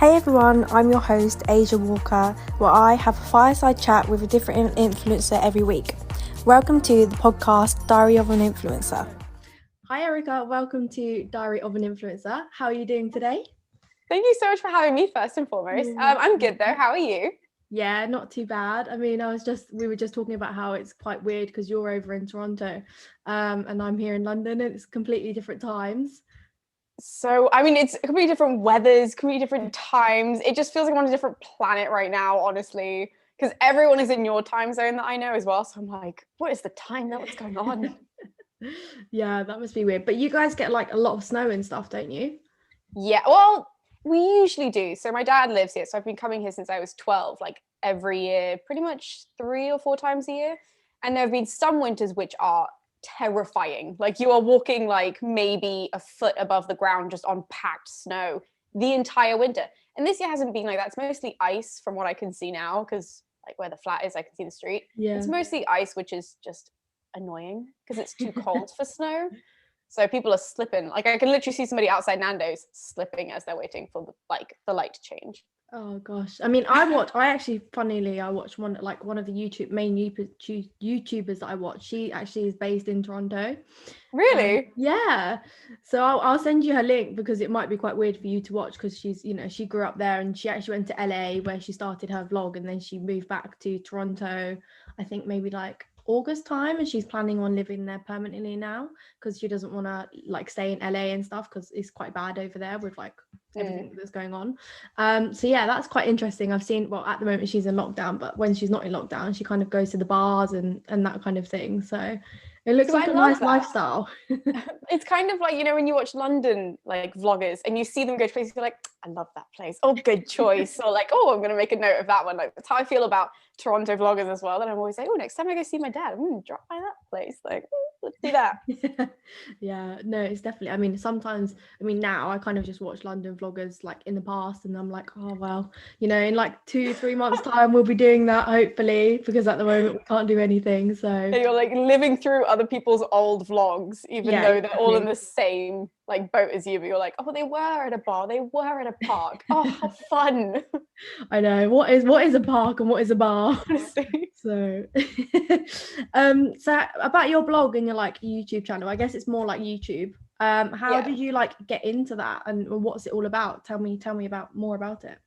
Hey everyone, I'm your host Asia Walker, where I have a fireside chat with a different influencer every week. Welcome to the podcast Diary of an Influencer. Hi Erica, welcome to Diary of an Influencer. How are you doing today? Thank you so much for having me first and foremost. I'm good though. How are you? Yeah, not too bad. I mean, we were just talking about how it's quite weird because you're over in Toronto and I'm here in London and it's completely different times. So, I mean, it could be different weathers, could be different times. It just feels like I'm on a different planet right now, honestly, because everyone is in your time zone that I know as well. So I'm like, what is the time now? What's going on? Yeah, that must be weird. But you guys get like a lot of snow and stuff, don't you? Yeah, well, we usually do. So my dad lives here. So I've been coming here since I was 12, like every year, pretty much 3 or 4 times a year. And there have been some winters which are terrifying. Like you are walking like maybe a foot above the ground just on packed snow the entire winter. And this year hasn't been like that. It's mostly ice from what I can see now, because like where the flat is, I can see the street. Yeah. It's mostly ice, which is just annoying because it's too cold for snow. So people are slipping. Like I can literally see somebody outside Nando's slipping as they're waiting for the light to change. Oh gosh. I mean, I watch one of the main YouTubers that I watch. She actually is based in Toronto. Really? Yeah. So I'll send you her link because it might be quite weird for you to watch because she grew up there and she actually went to LA where she started her vlog and then she moved back to Toronto, I think maybe like August time, and she's planning on living there permanently now because she doesn't want to like stay in LA and stuff because it's quite bad over there with like everything that's going on. So yeah, that's quite interesting. I've seen, well, at the moment she's in lockdown, but when she's not in lockdown she kind of goes to the bars and that kind of thing. So it looks like a nice lifestyle. It's kind of like, you know, when you watch London like vloggers and you see them go to places, you're like, I love that place. Oh, good choice. Or like, oh, I'm going to make a note of that one. Like that's how I feel about Toronto vloggers as well. And I'm always like, oh, next time I go see my dad, I'm going to drop by that place. Like, let's do that. Yeah, no, it's definitely, I mean, sometimes, I mean, now I kind of just watch London vloggers like in the past and I'm like, oh, well, you know, in like 2-3 months time, we'll be doing that hopefully, because at the moment we can't do anything. So you're like living through other people's old vlogs, even though they're all in the same like boat as you, but you're like, oh, they were at a bar, they were at a park. Oh, how fun. I know, what is a park and what is a bar? So so about your blog and your like YouTube channel, I guess it's more like YouTube. How did you like get into that and what's it all about? Tell me more about it.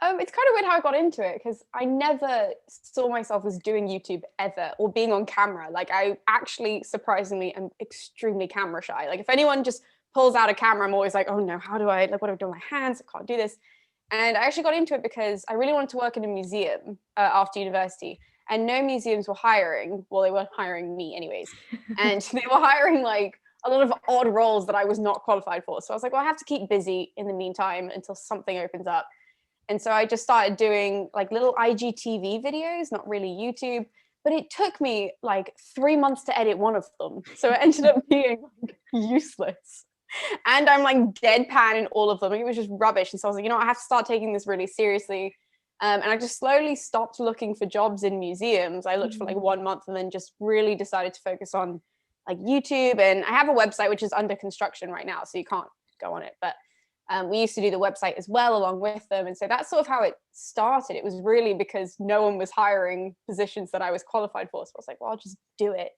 It's kind of weird how I got into it because I never saw myself as doing YouTube ever or being on camera. Like I actually surprisingly am extremely camera shy. Like if anyone just pulls out a camera, I'm always like, oh no, how do I, like what do I do with my hands? I can't do this. And I actually got into it because I really wanted to work in a museum after university, and no museums were hiring. Well, they weren't hiring me anyways. And they were hiring like a lot of odd roles that I was not qualified for. So I was like, well, I have to keep busy in the meantime until something opens up. And so I just started doing like little IGTV videos, not really YouTube, but it took me like 3 months to edit one of them. So it ended up being like useless. And I'm like deadpan in all of them. It was just rubbish. And so I was like, you know, I have to start taking this really seriously. And I just slowly stopped looking for jobs in museums. I looked for like 1 month and then just really decided to focus on like YouTube. And I have a website which is under construction right now, so you can't go on it. But we used to do the website as well along with them. And so that's sort of how it started. It was really because no one was hiring positions that I was qualified for. So I was like, well, I'll just do it.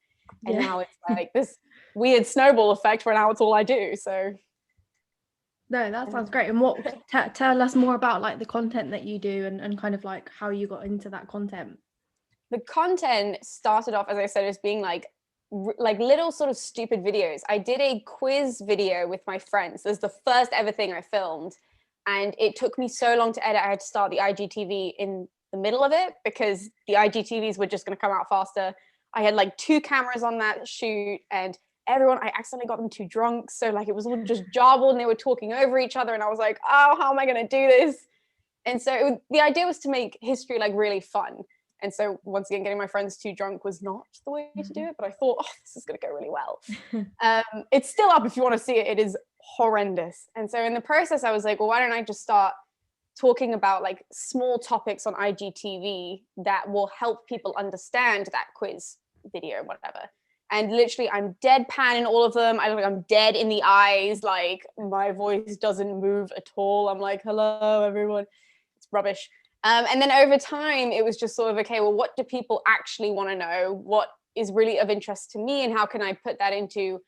And now it's like this weird snowball effect where now it's all I do. So no, that sounds great. And what tell us more about like the content that you do and kind of like how you got into that content. The content started off, as I said, as being like little sort of stupid videos. I did a quiz video with my friends. This is the first ever thing I filmed. And it took me so long to edit. I had to start the IGTV in the middle of it because the IGTVs were just going to come out faster. I had like 2 cameras on that shoot and I accidentally got them too drunk. So like it was all just jarbled and they were talking over each other. And I was like, oh, how am I going to do this? And so the idea was to make history like really fun. And so once again, getting my friends too drunk was not the way to do it, but I thought, oh, this is going to go really well. It's still up if you want to see it. It is horrendous. And so in the process, I was like, well, why don't I just start talking about like small topics on IGTV that will help people understand that quiz video, whatever. And literally I'm deadpan in all of them. I look like I'm dead in the eyes. Like my voice doesn't move at all. I'm like, hello, everyone. It's rubbish. And then over time, it was just sort of, okay, well, what do people actually want to know? What is really of interest to me? And how can I put that into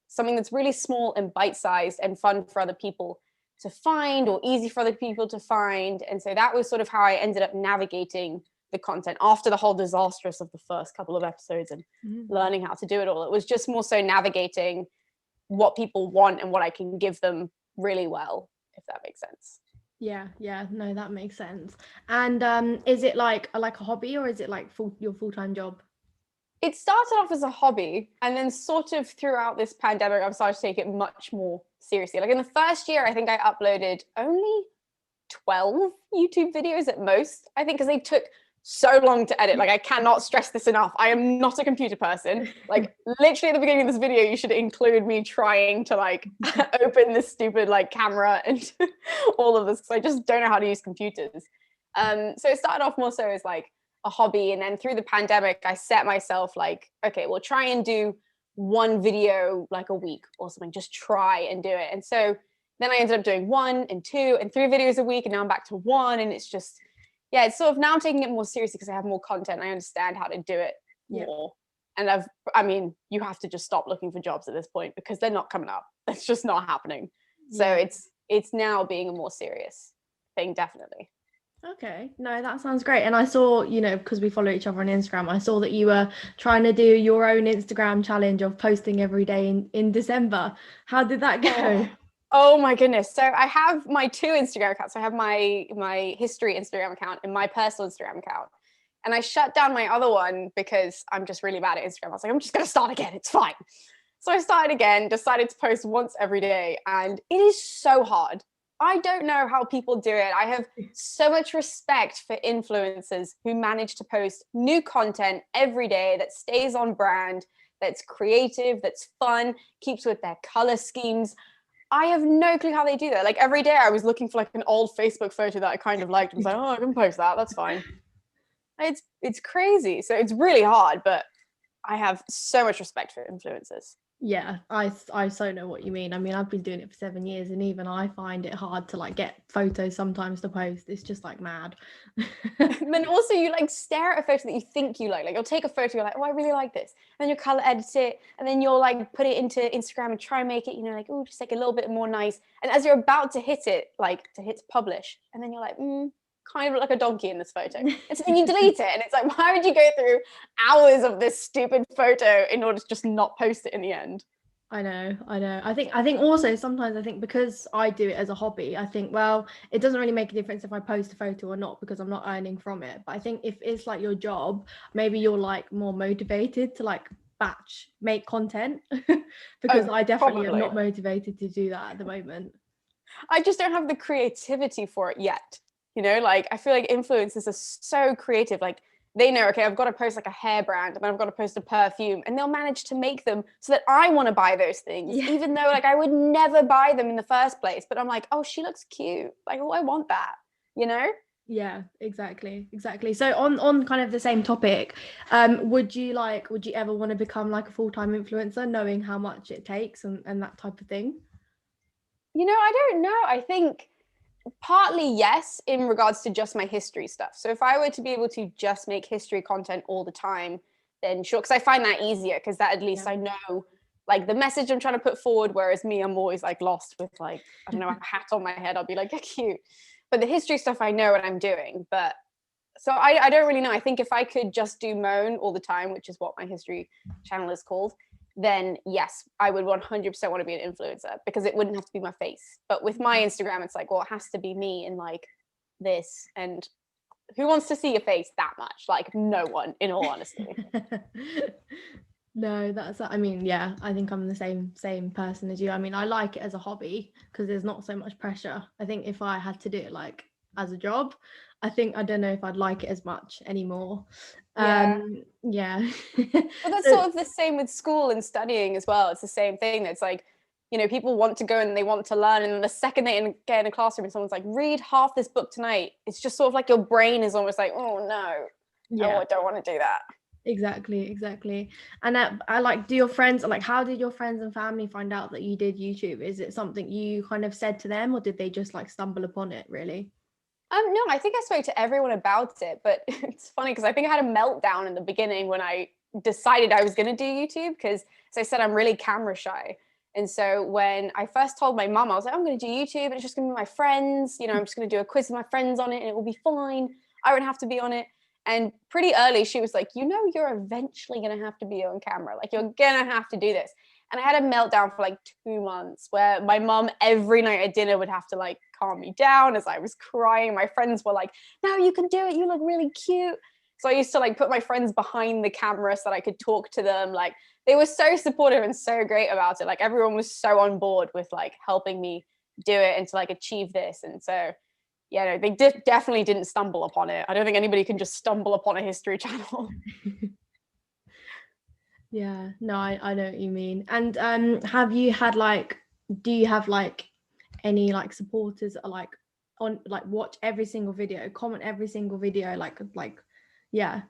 something that's really small and bite-sized and fun for other people to find, or easy for other people to find? And so that was sort of how I ended up navigating the content after the whole disastrous of the first couple of episodes and learning how to do it all. It was just more so navigating what people want and what I can give them really well, if that makes sense. Yeah, no, that makes sense. And is it like a hobby, or is it like your full-time job? It started off as a hobby, and then sort of throughout this pandemic, I've started to take it much more seriously. Like in the first year, I think I uploaded only 12 YouTube videos at most, I think, because they took so long to edit. Like, I cannot stress this enough. I am not a computer person. Like, literally at the beginning of this video, you should include me trying to like open this stupid like camera and all of this, because I just don't know how to use computers. So it started off more so as like a hobby, and then through the pandemic, I set myself like, okay, we'll try and do one video like a week or something. Just try and do it. And so then I ended up doing 1 and 2 and 3 videos a week, and now I'm back to 1, and it's just, yeah, it's sort of, now I'm taking it more seriously because I have more content. I understand how to do it more. And I mean, you have to just stop looking for jobs at this point because they're not coming up. It's just not happening. So it's now being a more serious thing, definitely. Okay, no, that sounds great. And I saw, you know, because we follow each other on Instagram, I saw that you were trying to do your own Instagram challenge of posting every day in December. How did that go? Oh my goodness. So I have my 2 Instagram accounts. I have my history Instagram account and my personal Instagram account. And I shut down my other one because I'm just really bad at Instagram. I was like, I'm just going to start again. It's fine. So I started again, decided to post once every day. And it is so hard. I don't know how people do it. I have so much respect for influencers who manage to post new content every day that stays on brand, that's creative, that's fun, keeps with their color schemes. I have no clue how they do that. Like every day I was looking for like an old Facebook photo that I kind of liked. I was like, oh, I can post that. That's fine. It's crazy. So it's really hard, but I have so much respect for influencers. Yeah, I so know what you mean. I mean, I've been doing it for 7 years, and even I find it hard to like get photos sometimes to post. It's just like mad. And then also you like stare at a photo that you think you like you'll take a photo, you're like, oh, I really like this, and then you'll color edit it, and then you'll like put it into Instagram and try and make it, you know, like, oh, just like a little bit more nice. And as you're about to hit it, like to hit publish, and then you're like, kind of look like a donkey in this photo. And so then you delete it, and it's like, why would you go through hours of this stupid photo in order to just not post it in the end? I know. I think also sometimes I think because I do it as a hobby, I think, well, it doesn't really make a difference if I post a photo or not because I'm not earning from it. But I think if it's like your job, maybe you're like more motivated to like batch make content because I definitely am not motivated to do that at the moment. I just don't have the creativity for it yet. You know, like I feel like influencers are so creative. Like they know, okay, I've got to post like a hair brand, and then I've got to post a perfume, and they'll manage to make them so that I want to buy those things, even though like I would never buy them in the first place. But I'm like, oh, she looks cute. Like, oh, I want that, you know? Yeah, exactly. So on kind of the same topic, would you ever want to become like a full-time influencer, knowing how much it takes and that type of thing? You know, I don't know. I think partly yes, in regards to just my history stuff. So if I were to be able to just make history content all the time, then sure, because I find that easier, because that at least I know like the message I'm trying to put forward, whereas me, I'm always like lost with like, I don't know, a hat on my head. I'll be like, cute. But the history stuff, I know what I'm doing. But so I don't really know. I think if I could just do Moan all the time, which is what my history channel is called, then yes, I would 100% want to be an influencer, because it wouldn't have to be my face. But with my Instagram, it's like, well, it has to be me in like this, and who wants to see your face that much? Like no one, in all honesty. No, I mean, yeah, I think I'm the same person as you. I mean, I like it as a hobby because there's not so much pressure. I think if I had to do it like as a job, I don't know if I'd like it as much anymore. Yeah. Well, that's sort of the same with school and studying as well. It's the same thing. It's like, you know, people want to go and they want to learn, and then the second they get in a classroom and someone's like, read half this book tonight, it's just sort of like your brain is almost like, oh no, I don't want to do that. Exactly. And I like, do your friends, like, how did your friends and family find out that you did YouTube? Is it something you kind of said to them, or did they just like stumble upon it, really? No, I think I spoke to everyone about it, but it's funny because I think I had a meltdown in the beginning when I decided I was going to do YouTube because, as I said, I'm really camera shy. And so when I first told my mum, I was like, I'm going to do YouTube and it's just going to be my friends. You know, I'm just going to do a quiz with my friends on it and it will be fine. I won't have to be on it. And pretty early, she was like, you know, you're eventually going to have to be on camera. Like, you're going to have to do this. And I had a meltdown for like 2 months where my mum every night at dinner would have to like calm me down as I was crying. My friends were like, no, you can do it. You look really cute. So I used to like put my friends behind the camera so that I could talk to them. Like, they were so supportive and so great about it. Like, everyone was so on board with like helping me do it and to like achieve this. And so, yeah, no, they definitely didn't stumble upon it. I don't think anybody can just stumble upon a history channel. Yeah, no, I know what you mean. And have you had like, do you have like any like supporters that are like on, like, watch every single video, comment every single video, like yeah.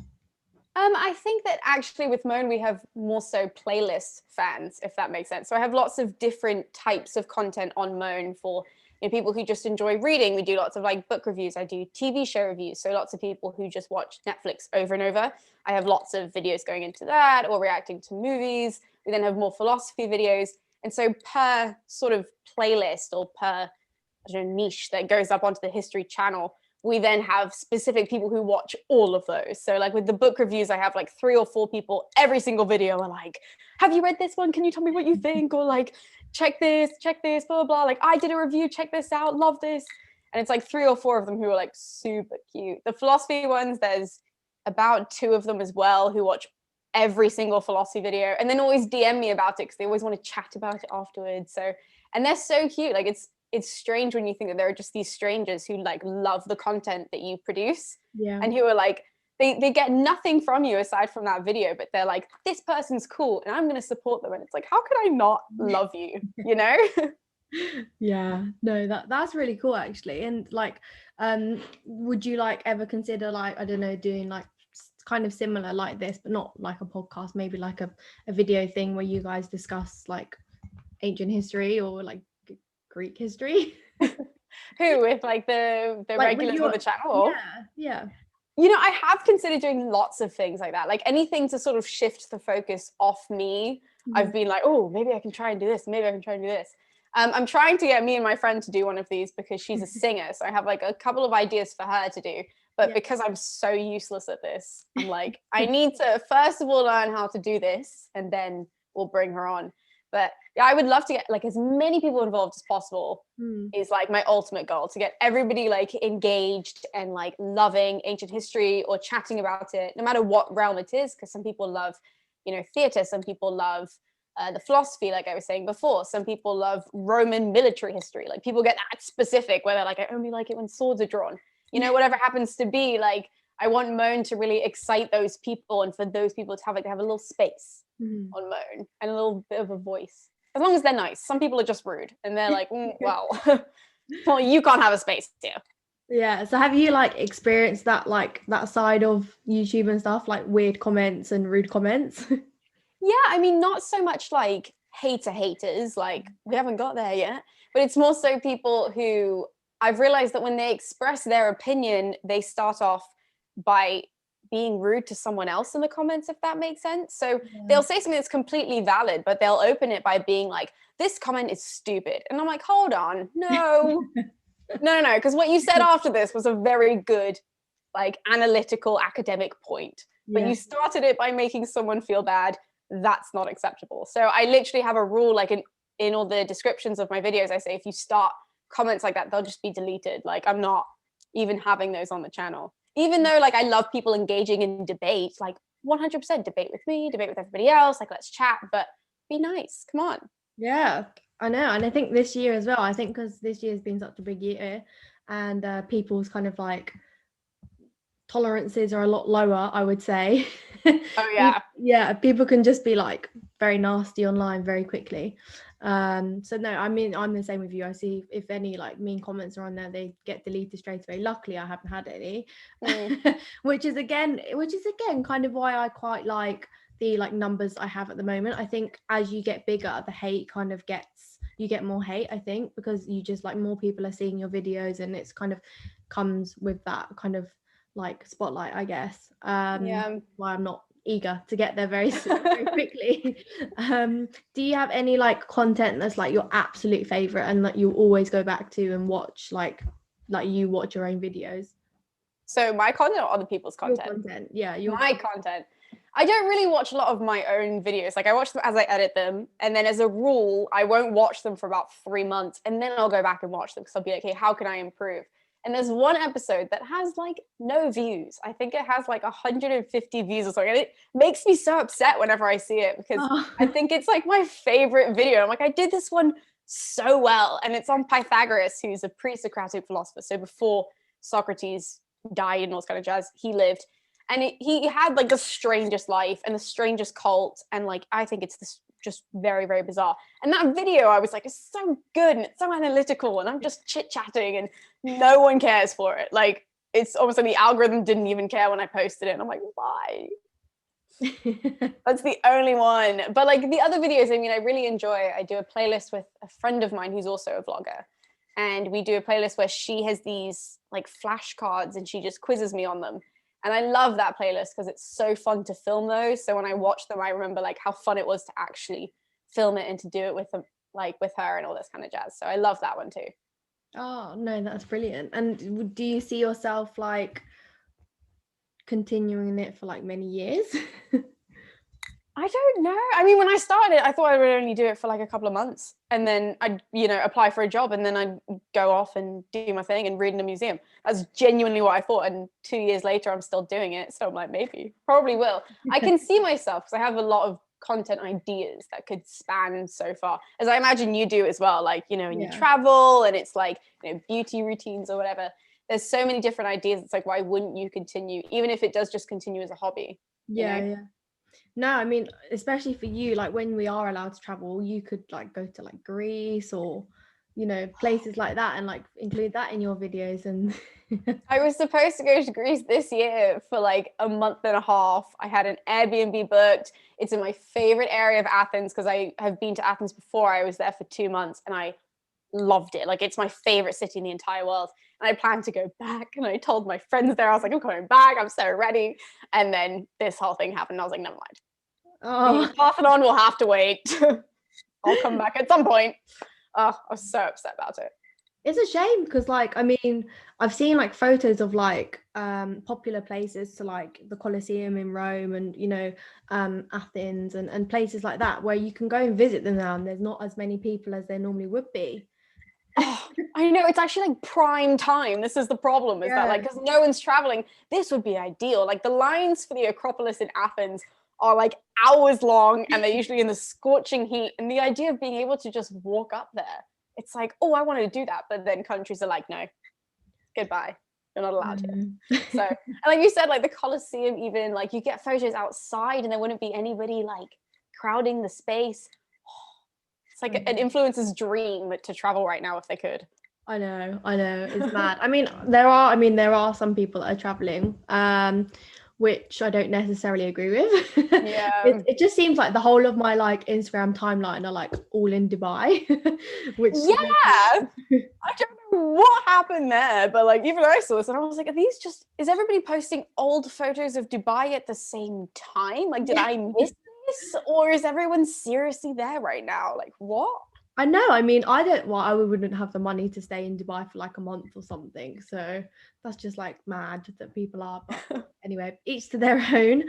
I think that actually with Moan, we have more so playlist fans, if that makes sense. So I have lots of different types of content on Moan for, you know, people who just enjoy reading. We do lots of like book reviews. I do TV show reviews. So lots of people who just watch Netflix over and over. I have lots of videos going into that, or reacting to movies. We then have more philosophy videos. And so per sort of playlist or per, I don't know, niche that goes up onto the history channel, we then have specific people who watch all of those. So like with the book reviews, I have like 3 or 4 people every single video are like, have you read this one? Can you tell me what you think? Or like, check this, blah, blah, blah. Like, I did a review, check this out, love this. And it's like 3 or 4 of them who are like super cute. The philosophy ones, there's about 2 of them as well who watch every single philosophy video and then always DM me about it because they always want to chat about it afterwards. So, and they're so cute. Like, it's strange when you think that there are just these strangers who like love the content that you produce, Yeah. and who are like, they get nothing from you aside from that video, but they're like, this person's cool and I'm going to support them. And it's like, how could I not love you, you know? Yeah, no, that's really cool actually. And like, would you like ever consider like, I don't know, doing like kind of similar like this, but not like a podcast, maybe like a video thing where you guys discuss like ancient history or like Greek history? Who, with like the Like regulars on the channel? Yeah. You know, I have considered doing lots of things like that, like anything to sort of shift the focus off me. I've been like, oh, maybe I can try and do this, maybe I can try and do this. I'm trying to get me and my friend to do one of these because she's a singer, so I have like a couple of ideas for her to do, but because I'm so useless at this, I'm like, I need to first of all learn how to do this and then we'll bring her on. But yeah, I would love to get like as many people involved as possible. Is like my ultimate goal, to get everybody like engaged and like loving ancient history or chatting about it, no matter what realm it is. Because some people love, you know, theater, some people love the philosophy, like I was saying before. Some people love Roman military history. Like, people get that specific where they're like, I only like it when swords are drawn. You know, whatever happens to be. Like, I want Moan to really excite those people, and for those people to have like, they have a little space on Moan and a little bit of a voice. As long as they're nice. Some people are just rude and they're like, well, well, you can't have a space here. Yeah. So have you like experienced that, like that side of YouTube and stuff, like weird comments and rude comments? Yeah, I mean, not so much like haters, like we haven't got there yet, but it's more so people who I've realized that when they express their opinion, they start off by being rude to someone else in the comments, if that makes sense. So they'll say something that's completely valid, but they'll open it by being like, this comment is stupid. And I'm like, hold on, no, no, because what you said after this was a very good, like, analytical academic point. But you started it by making someone feel bad. That's not acceptable. So I literally have a rule, like in all the descriptions of my videos, I say, if you start comments like that, they'll just be deleted. Like, I'm not even having those on the channel. Even though like I love people engaging in debate, like 100% debate with me, debate with everybody else, like let's chat, but be nice, come on. Yeah, I know. And I think this year as well, I think because this year has been such a big year, and people's kind of like tolerances are a lot lower, I would say. Oh yeah. Yeah, people can just be like very nasty online very quickly. So no, I mean, I'm the same with you. I see if any like mean comments are on there, they get deleted straight away. Luckily I haven't had any. which is again kind of why I quite like the like numbers I have at the moment. I think as you get bigger, the hate kind of you get more hate, I think, because you just like more people are seeing your videos, and it's kind of comes with that kind of like spotlight, I guess. Why I'm not eager to get there very quickly. Do you have any like content that's like your absolute favorite and that you always go back to and watch, like you watch your own videos? So my content or other people's content? Your content, yeah. My content. I don't really watch a lot of my own videos. Like I watch them as I edit them, and then as a rule, I won't watch them for about 3 months, and then I'll go back and watch them because I'll be like, hey, how can I improve? And there's one episode that has like no views. I think it has like 150 views or something. And it makes me so upset whenever I see it, because I think it's like my favorite video. I'm like, I did this one so well. And it's on Pythagoras, who's a pre-Socratic philosopher. So before Socrates died and all this kind of jazz, he lived. And he had like the strangest life and the strangest cult. And like, I think it's this just very, very bizarre. And that video, I was like, it's so good and it's so analytical, and I'm just chit-chatting and no one cares for it. Like, it's almost like the algorithm didn't even care when I posted it. And I'm like, why? That's the only one. But like the other videos, I mean, I really enjoy. I do a playlist with a friend of mine who's also a vlogger. And we do a playlist where she has these like flashcards and she just quizzes me on them. And I love that playlist because it's so fun to film those. So when I watch them, I remember like how fun it was to actually film it and to do it with them, like with her and all this kind of jazz. So I love that one too. Oh no, that's brilliant. And do you see yourself like continuing it for like many years? I don't know. I mean, when I started, I thought I would only do it for like a couple of months, and then I'd, apply for a job, and then I'd go off and do my thing and read in a museum. That's genuinely what I thought. And 2 years later, I'm still doing it. So I'm like, probably will. I can see myself because I have a lot of content ideas that could span so far, as I imagine you do as well. Like, when you travel and it's like, beauty routines or whatever, there's so many different ideas. It's like, why wouldn't you continue, even if it does just continue as a hobby? Yeah. No, I mean, especially for you, like when we are allowed to travel, you could like go to like Greece or, places like that, and like include that in your videos. And I was supposed to go to Greece this year for like a month and a half. I had an Airbnb booked. It's in my favorite area of Athens because I have been to Athens before. I was there for 2 months and I loved it. Like, it's my favorite city in the entire world. And I planned to go back, and I told my friends there, I was like, I'm coming back, I'm so ready. And then this whole thing happened, and I was like, never mind. The Parthenon will have to wait. I'll come back at some point. I was so upset about it. It's a shame because, like, I mean, I've seen like photos of like popular places, to like the Colosseum in Rome and Athens and places like that, where you can go and visit them now, and there's not as many people as there normally would be. I know, it's actually like prime time. This is the problem, is that like, because no one's traveling, this would be ideal. Like, the lines for the Acropolis in Athens are like hours long, and they're usually in the scorching heat. And the idea of being able to just walk up there, it's like, oh, I want to do that. But then countries are like, no, goodbye, you're not allowed here. So, and like you said, like the Colosseum, even like you get photos outside and there wouldn't be anybody like crowding the space. It's like an influencer's dream to travel right now if they could. I know, it's mad. I mean, there are some people that are traveling, which I don't necessarily agree with. Yeah. It just seems like the whole of my like Instagram timeline are like all in Dubai. Which I don't know what happened there, but like even I saw this and I was like, is everybody posting old photos of Dubai at the same time? Like, did I miss this, or is everyone seriously there right now? Like, what? I know. I mean, I wouldn't have the money to stay in Dubai for like a month or something. So that's just like mad that people are. But anyway, each to their own.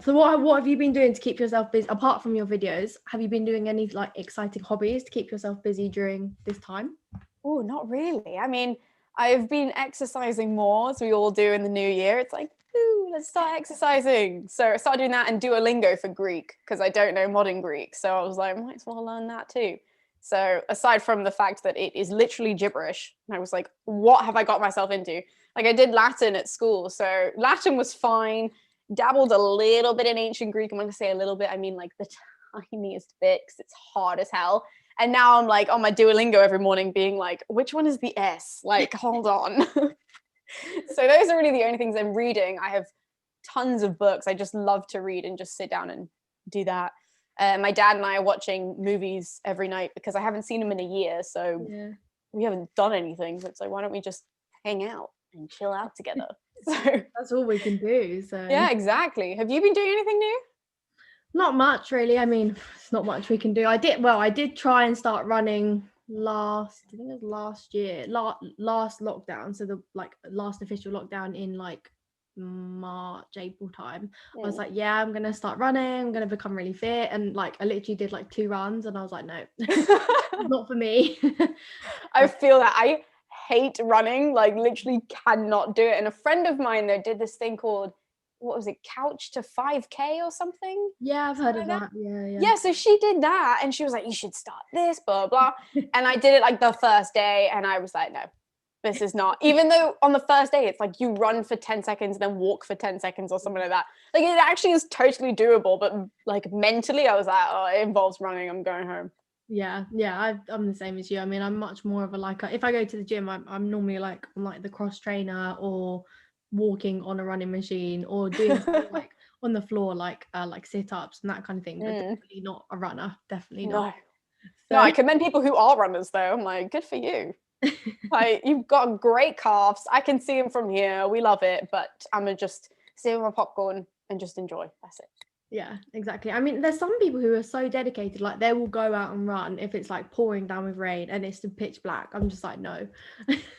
So what have you been doing to keep yourself busy apart from your videos? Have you been doing any like exciting hobbies to keep yourself busy during this time? Oh, not really. I mean, I've been exercising more, as we all do in the new year. It's like, ooh, let's start exercising. So I started doing that and Duolingo for Greek, because I don't know modern Greek. So I was like, might as well learn that too. So aside from the fact that it is literally gibberish, I was like, what have I got myself into? Like, I did Latin at school. So Latin was fine. Dabbled a little bit in ancient Greek. And when I say a little bit, I mean like the tiniest bit because it's hard as hell. And now I'm like on my Duolingo every morning being like, which one is the S? Like, hold on. So those are really the only things I'm reading. I have tons of books. I just love to read and just sit down and do that. My dad and I are watching movies every night because I haven't seen him in a year. So we haven't done anything. So it's like, why don't we just hang out and chill out together? So that's all we can do. So yeah, exactly. Have you been doing anything new? Not much really. I mean, it's not much we can do. I did try and start running I think it was last year, last lockdown. So the last official lockdown in like March, April time. I was like, yeah, I'm gonna start running, I'm gonna become really fit. And like I literally did like 2 runs and I was like, no, not for me. I feel that. I hate running, like literally cannot do it. And a friend of mine though did this thing called, what was it, Couch to 5K or something? Yeah, I've heard of that. Yeah, so she did that and she was like, you should start this, blah blah. And I did it like the first day and I was like, no, this is not, even though on the first day it's like you run for 10 seconds then walk for 10 seconds or something like that. Like it actually is totally doable, but like mentally I was like, oh, it involves running, I'm going home. Yeah, I'm the same as you. I mean, I'm much more of a if I go to the gym, I'm normally like on like the cross trainer or walking on a running machine or doing something like on the floor, like sit-ups and that kind of thing, but definitely not a runner, definitely not. No, I commend people who are runners though. I'm like, good for you. Like, you've got great calves, I can see them from here, we love it, but I'm gonna just sit with my popcorn and just enjoy, that's it. Yeah, exactly. I mean, there's some people who are so dedicated, like they will go out and run if it's like pouring down with rain and it's pitch black. I'm just like, no.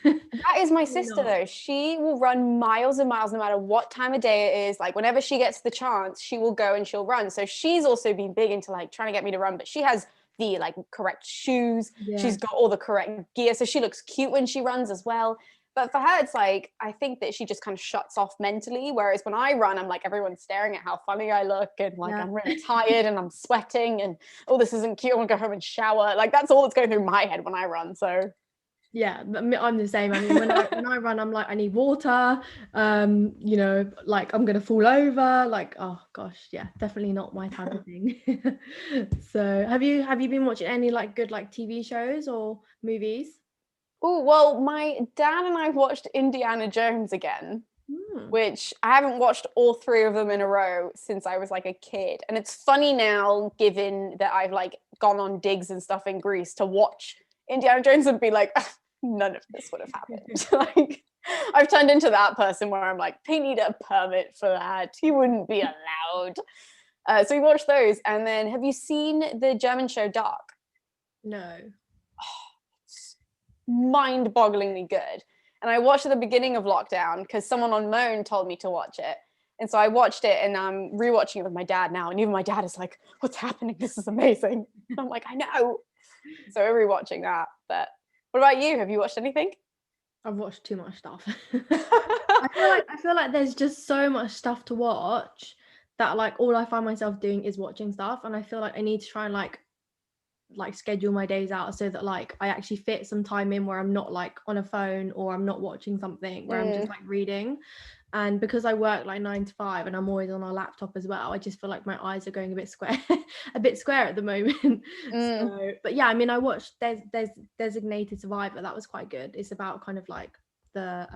That is my sister though. She will run miles and miles no matter what time of day it is. Like whenever she gets the chance, she will go and she'll run. So she's also been big into like trying to get me to run, but she has the like correct shoes. She's got all the correct gear, so she looks cute when she runs as well. But for her, it's like, I think that she just kind of shuts off mentally. Whereas when I run, I'm like, everyone's staring at how funny I look. And like, I'm really tired and I'm sweating and, oh, this isn't cute. I want to go home and shower. Like, that's all that's going through my head when I run. So yeah, I'm the same. I mean, when I run, I'm like, I need water. You know, like I'm gonna fall over. Like, oh gosh, yeah, definitely not my type of thing. So, have you been watching any like good like TV shows or movies? Oh, well, my dad and I watched Indiana Jones again, which I haven't watched all 3 of them in a row since I was like a kid. And it's funny now, given that I've like gone on digs and stuff in Greece to watch Indiana Jones and be like, none of this would have happened. Like, I've turned into that person where I'm like, they need a permit for that. He wouldn't be allowed. So we watched those. And then have you seen the German show Dark? No. Mind-bogglingly good. And I watched at the beginning of lockdown because someone on Moan told me to watch it. And so I watched it and I'm rewatching it with my dad now. And even my dad is like, what's happening? This is amazing. And I'm like, I know. So we're rewatching that. But what about you? Have you watched anything? I've watched too much stuff. I feel like there's just so much stuff to watch that like all I find myself doing is watching stuff. And I feel like I need to try and like schedule my days out so that like I actually fit some time in where I'm not like on a phone or I'm not watching something, where I'm just like reading. And because I work like 9 to 5 and I'm always on our laptop as well, I just feel like my eyes are going a bit square at the moment. So, but yeah, I mean, I watched there's Designated Survivor. That was quite good. It's about kind of like the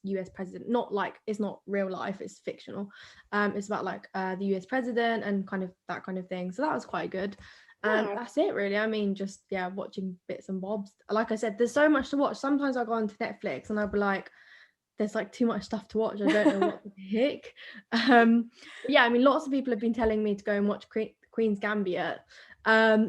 US president, not like, it's not real life, it's fictional. It's about like the US president and kind of that kind of thing. So that was quite good. And that's it really. I mean, just watching bits and bobs. Like I said, there's so much to watch. Sometimes I go onto Netflix and I'll be like, there's like too much stuff to watch, I don't know what the heck. Yeah, I mean, lots of people have been telling me to go and watch Queen's Gambit,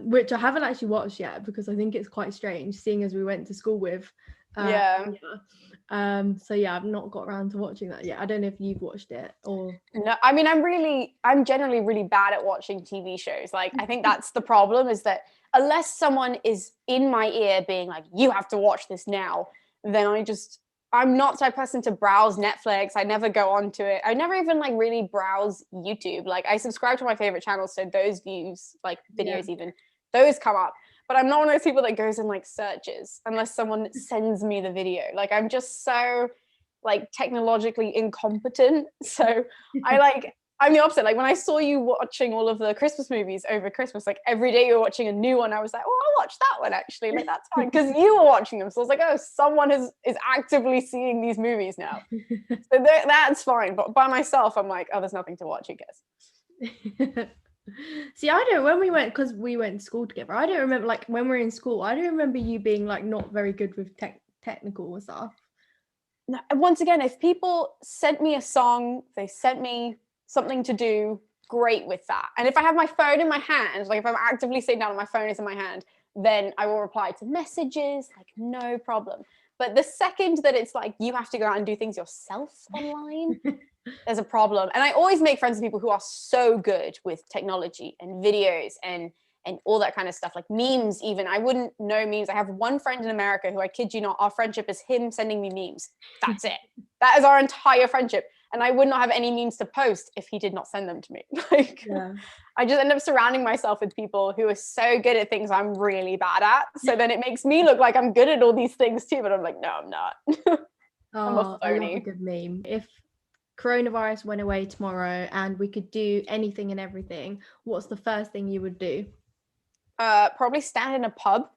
which I haven't actually watched yet because I think it's quite strange, seeing as we went to school with so yeah, I've not got around to watching that yet. I don't know if you've watched it or no. I mean, I'm generally really bad at watching TV shows. Like, I think that's the problem, is that unless someone is in my ear being like, you have to watch this now, then I'm not the type of person to browse Netflix. I never go onto it. I never even like really browse YouTube. Like, I subscribe to my favorite channels, so those views, like videos, even those come up. But I'm not one of those people that goes and like searches unless someone sends me the video. Like, I'm just so like technologically incompetent. So I like I'm the opposite. Like when I saw you watching all of the Christmas movies over Christmas, like every day you were watching a new one, I was like, oh, I'll watch that one actually. Like that's fine because you were watching them. So I was like, oh, someone is actively seeing these movies now. So that's fine. But by myself, I'm like, oh, there's nothing to watch, I guess. See, I don't, when we went, because we went to school together, I don't remember, like when we were in school, I don't remember you being like not very good with technical stuff. No, once again, if people sent me a song, they sent me something to do, great with that. And if I have my phone in my hand, like if I'm actively sitting down and my phone is in my hand, then I will reply to messages, like no problem. But the second that it's like you have to go out and do things yourself online, there's a problem. And I always make friends with people who are so good with technology and videos and all that kind of stuff, like memes even. I wouldn't know memes. I have one friend in America who, I kid you not, our friendship is him sending me memes. That's it. That is our entire friendship. And I would not have any memes to post if he did not send them to me. Like, yeah. I just end up surrounding myself with people who are so good at things I'm really bad at. So then it makes me look like I'm good at all these things too, but I'm like, no, I'm not. I'm a phony. I love a good meme. If coronavirus went away tomorrow and we could do anything and everything, what's the first thing you would do? Probably stand in a pub.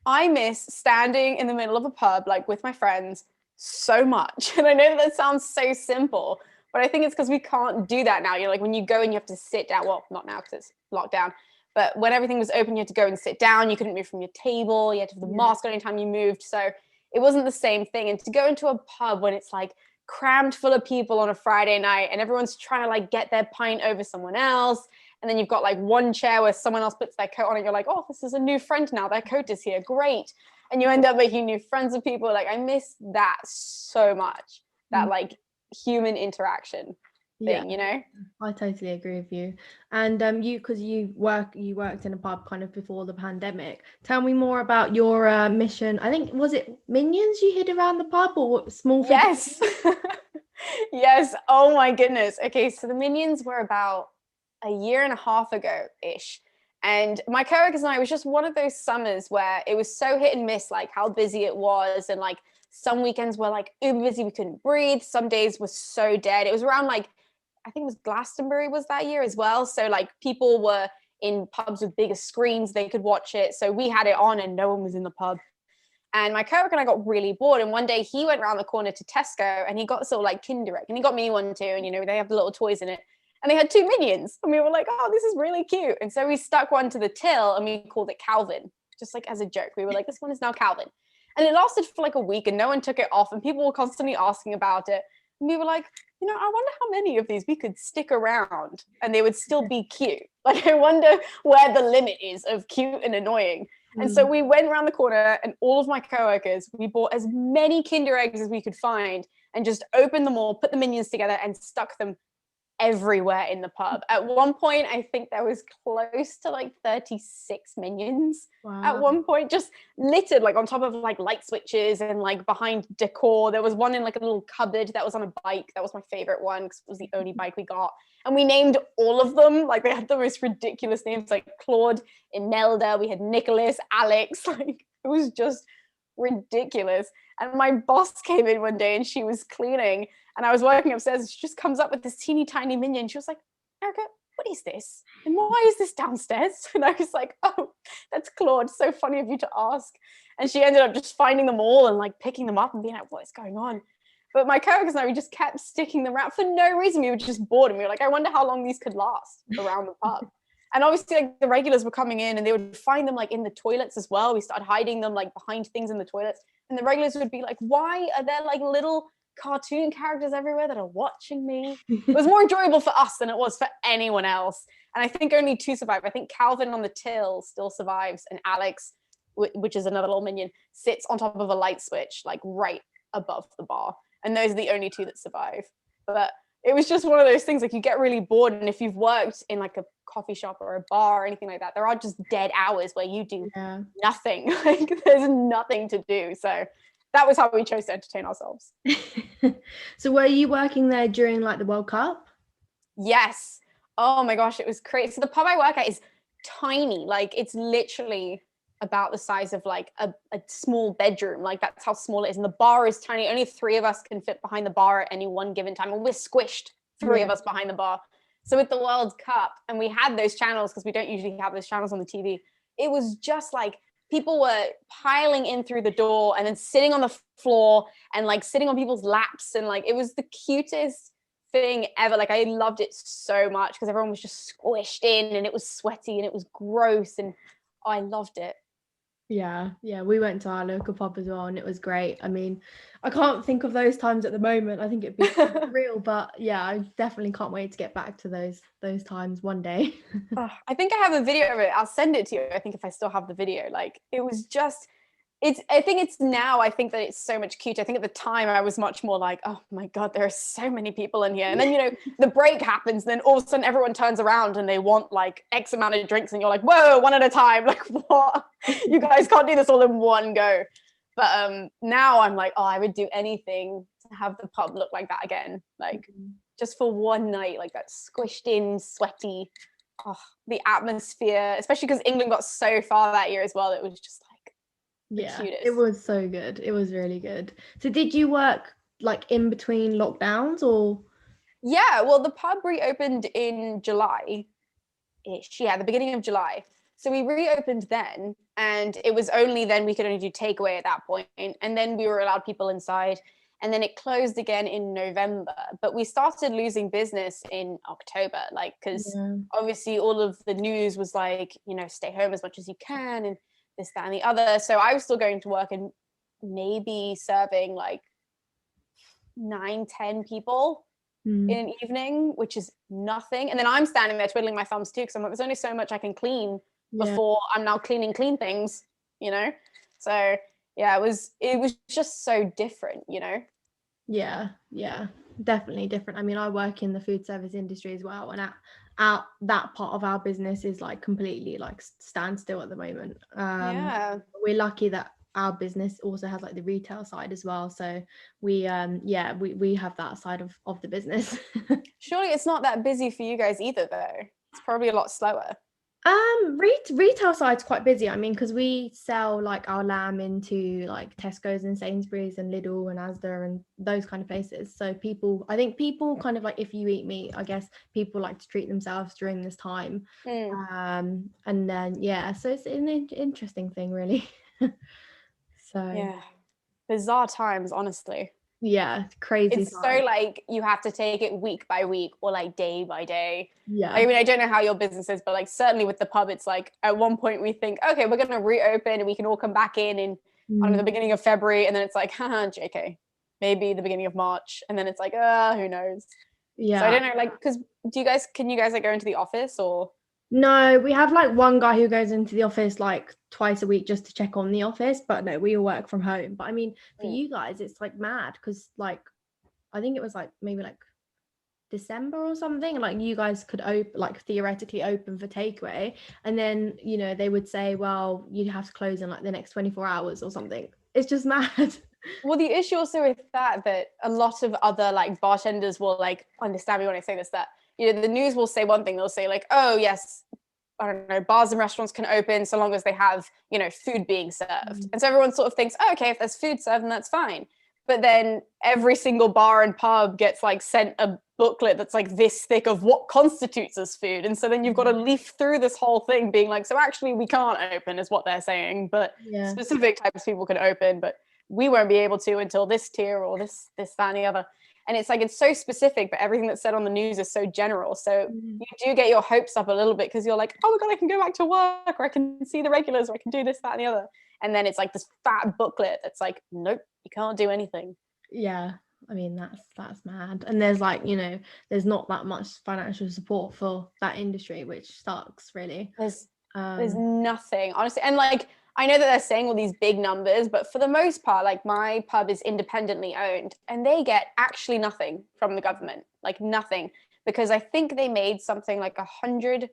I miss standing in the middle of a pub, like with my friends, so much. And I know that sounds so simple, but I think it's because we can't do that now. You're like, when you go and you have to sit down, well, not now because it's locked down, but when everything was open, you had to go and sit down. You couldn't move from your table. You had to have the mask on anytime you moved. So it wasn't the same thing. And to go into a pub when it's like crammed full of people on a Friday night and everyone's trying to like get their pint over someone else, and then you've got like one chair where someone else puts their coat on and you're like, oh, this is a new friend now. Their coat is here. Great. And you end up making new friends with people. Like I miss that so much, that like human interaction thing, you know? I totally agree with you. And because you worked in a pub kind of before the pandemic. Tell me more about your mission. I think, was it Minions you hid around the pub or small figures? Yes. Yes. Oh my goodness. Okay, so the Minions were about a year and a half ago-ish. And my coworkers and I, it was just one of those summers where it was so hit and miss, like how busy it was. And like some weekends were like uber busy, we couldn't breathe. Some days were so dead. It was around like, I think it was Glastonbury was that year as well. So like people were in pubs with bigger screens, they could watch it. So we had it on and no one was in the pub. And my coworker and I got really bored. And one day he went around the corner to Tesco and he got sort of like Kinder Egg, and he got me one too. And, you know, they have the little toys in it. And they had 2 Minions. And we were like, oh, this is really cute. And so we stuck one to the till and we called it Calvin, just like as a joke. We were like, this one is now Calvin. And it lasted for like a week and no one took it off. And people were constantly asking about it. And we were like, you know, I wonder how many of these we could stick around and they would still be cute. Like, I wonder where the limit is of cute and annoying. And so we went around the corner and all of my coworkers, we bought as many Kinder Eggs as we could find and just opened them all, put the Minions together and stuck them everywhere in the pub. At one point, I think there was close to like 36 Minions. Wow. At one point, just littered like on top of like light switches and like behind decor. There was one in like a little cupboard that was on a bike. That was my favorite one because it was the only bike we got. And we named all of them. Like they had the most ridiculous names, like Claude, Imelda. We had Nicholas, Alex. Like it was just ridiculous. And my boss came in one day and she was cleaning and I was working upstairs and she just comes up with this teeny tiny Minion. She was like, Erica, what is this? And why is this downstairs? And I was like, oh, that's Claude. So funny of you to ask. And she ended up just finding them all and like picking them up and being like, what is going on? But my coworkers and I, we just kept sticking them around for no reason. We were just bored and we were like, I wonder how long these could last around the pub. And obviously like the regulars were coming in and they would find them like in the toilets as well. We started hiding them like behind things in the toilets. And the regulars would be like, why are there like little cartoon characters everywhere that are watching me? It was more enjoyable for us than it was for anyone else. And I think only 2 survive. I think Calvin on the till still survives and Alex, which is another little Minion, sits on top of a light switch, like right above the bar. And those are the only 2 that survive. But it was just one of those things, like you get really bored. And if you've worked in like a coffee shop or a bar or anything like that, there are just dead hours where you do nothing. Like there's nothing to do. So that was how we chose to entertain ourselves. So were you working there during like the World Cup? Yes. Oh my gosh, it was crazy. So the pub I work at is tiny. Like it's literally about the size of like a small bedroom. Like that's how small it is. And the bar is tiny. Only 3 of us can fit behind the bar at any one given time. And we're squished three of us behind the bar. So with the World Cup, and we had those channels because we don't usually have those channels on the TV, it was just like people were piling in through the door and then sitting on the floor and like sitting on people's laps, and like it was the cutest thing ever. Like I loved it so much because everyone was just squished in and it was sweaty and it was gross, and I loved it. Yeah, we went to our local pub as well and it was great. I mean, I can't think of those times at the moment. I think it'd be real, but yeah, I definitely can't wait to get back to those times one day. Oh, I think I have a video of it. I'll send it to you. I think if I still have the video, like it was just, I think it's now, I think that it's so much cuter. I think at the time I was much more like, oh my God, there are so many people in here. And then, you know, the break happens, then all of a sudden everyone turns around and they want like X amount of drinks and you're like, whoa, one at a time. Like what? You guys can't do this all in one go. But now I'm like, oh, I would do anything to have the pub look like that again. Like just for one night, like that squished in, sweaty, the atmosphere, especially because England got so far that year as well. It was just like, it was so good. It was really good. So did you work like in between lockdowns or? Yeah, well, the pub reopened in July-ish. Yeah, the beginning of July. So we reopened then, and it was only then we could only do takeaway at that point, and then we were allowed people inside, and then it closed again in November. But we started losing business in October, like because obviously all of the news was like, you know, stay home as much as you can, and this, that, and the other. So I was still going to work and maybe serving like 9-10 people in an evening, which is nothing. And then I'm standing there twiddling my thumbs too, because I'm like, there's only so much I can clean before I'm now cleaning clean things, you know? So yeah, it was just so different, you know? Yeah, definitely different. I mean, I work in the food service industry as well, and that part of our business is like completely like standstill at the moment. We're lucky that our business also has like the retail side as well, so we have that side of the business. Surely it's not that busy for you guys either though. It's probably a lot slower. Retail side's quite busy. I mean, because we sell like our lamb into like Tesco's and Sainsbury's and Lidl and Asda and those kind of places. So I think people kind of like, if you eat meat, I guess people like to treat themselves during this time. And then so it's an interesting thing, really. So yeah, bizarre times, honestly. Yeah, crazy. It's so like you have to take it week by week or like day by day. Yeah. I mean, I don't know how your business is, but like certainly with the pub, it's like at one point we think, okay, we're going to reopen and we can all come back in I don't know, the beginning of February. And then it's like, haha, JK, maybe the beginning of March. And then it's like, who knows? Yeah. So I don't know, like, because can you guys like go into the office or? No, we have like one guy who goes into the office like twice a week just to check on the office, but no, we all work from home. But I mean, for you guys, it's like mad because like I think it was like maybe like December or something, like you guys could theoretically open for takeaway, and then you know they would say, well, you have to close in like the next 24 hours or something. It's just mad. Well, the issue also with that a lot of other like bartenders will like understand me when I say this, that you know, the news will say one thing, they'll say like, oh yes, I don't know, bars and restaurants can open so long as they have, you know, food being served. And so everyone sort of thinks, oh, okay, if there's food served, then that's fine. But then every single bar and pub gets like sent a booklet that's like this thick of what constitutes as food. And so then you've got to leaf through this whole thing being like, so actually we can't open is what they're saying, but specific types of people can open, but we won't be able to until this tier or this, that, and the other. And it's like, it's so specific, but everything that's said on the news is so general. So you do get your hopes up a little bit because you're like, oh my God, I can go back to work, or I can see the regulars, or I can do this, that, and the other. And then it's like this fat booklet that's like, nope, you can't do anything. Yeah. I mean, that's mad. And there's like, you know, there's not that much financial support for that industry, which sucks really. There's nothing, honestly. And like, I know that they're saying all these big numbers, but for the most part, like my pub is independently owned and they get actually nothing from the government, like nothing, because I think they made something like £100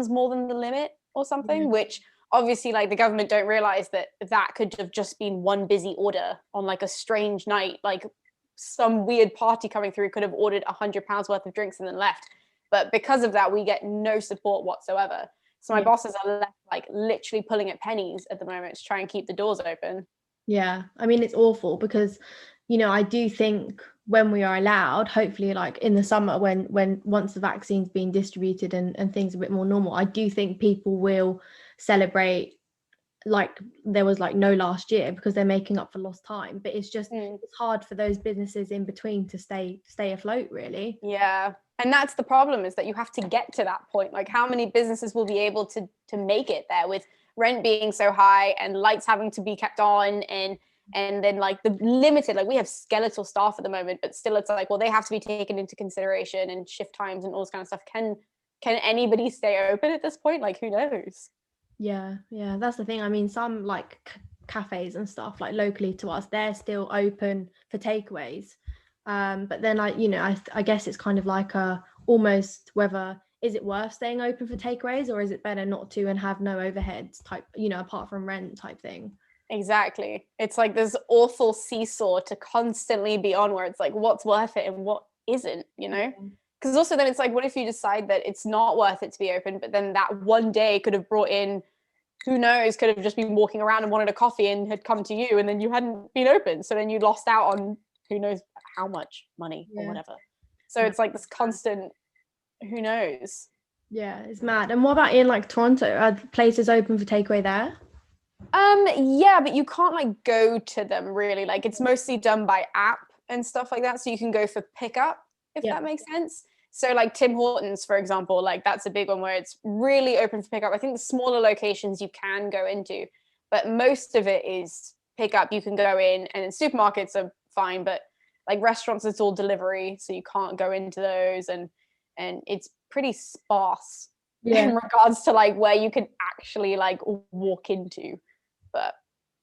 more than the limit or something, which obviously like the government don't realize that could have just been one busy order on like a strange night, like some weird party coming through could have ordered £100 worth of drinks and then left. But because of that, we get no support whatsoever. So my bosses are left like literally pulling at pennies at the moment to try and keep the doors open. Yeah, I mean, it's awful because you know, I do think when we are allowed, hopefully like in the summer, when once the vaccine's being distributed and things are a bit more normal, I do think people will celebrate like there was like no last year, because they're making up for lost time. But it's just it's hard for those businesses in between to stay afloat, really. Yeah. And that's the problem, is that you have to get to that point. Like, how many businesses will be able to make it there, with rent being so high and lights having to be kept on, and then like the limited, like we have skeletal staff at the moment, but still it's like, well, they have to be taken into consideration, and shift times and all this kind of stuff. Can anybody stay open at this point? Like, who knows? Yeah, that's the thing. I mean, some like cafes and stuff like locally to us, they're still open for takeaways. But then I guess it's kind of like almost whether is it worth staying open for takeaways, or is it better not to and have no overheads type, apart from rent type thing. Exactly. It's like this awful seesaw to constantly be on, where it's like, what's worth it and what isn't, Because also then it's like, what if you decide that it's not worth it to be open, but then that one day could have brought in, who knows, could have just been walking around and wanted a coffee and had come to you, and then you hadn't been open. So then you lost out on who knows how much money or whatever. So it's like this constant, who knows? Yeah, it's mad. And what about in like Toronto? Are places open for takeaway there? Yeah, but you can't like go to them really. Like, it's mostly done by app and stuff like that. So you can go for pickup, if that makes sense. So like Tim Hortons, for example, like that's a big one where it's really open for pickup. I think the smaller locations you can go into, but most of it is pickup. You can go in, and then supermarkets are fine, but like restaurants, it's all delivery, so you can't go into those, and it's pretty sparse in regards to like where you can actually like walk into. But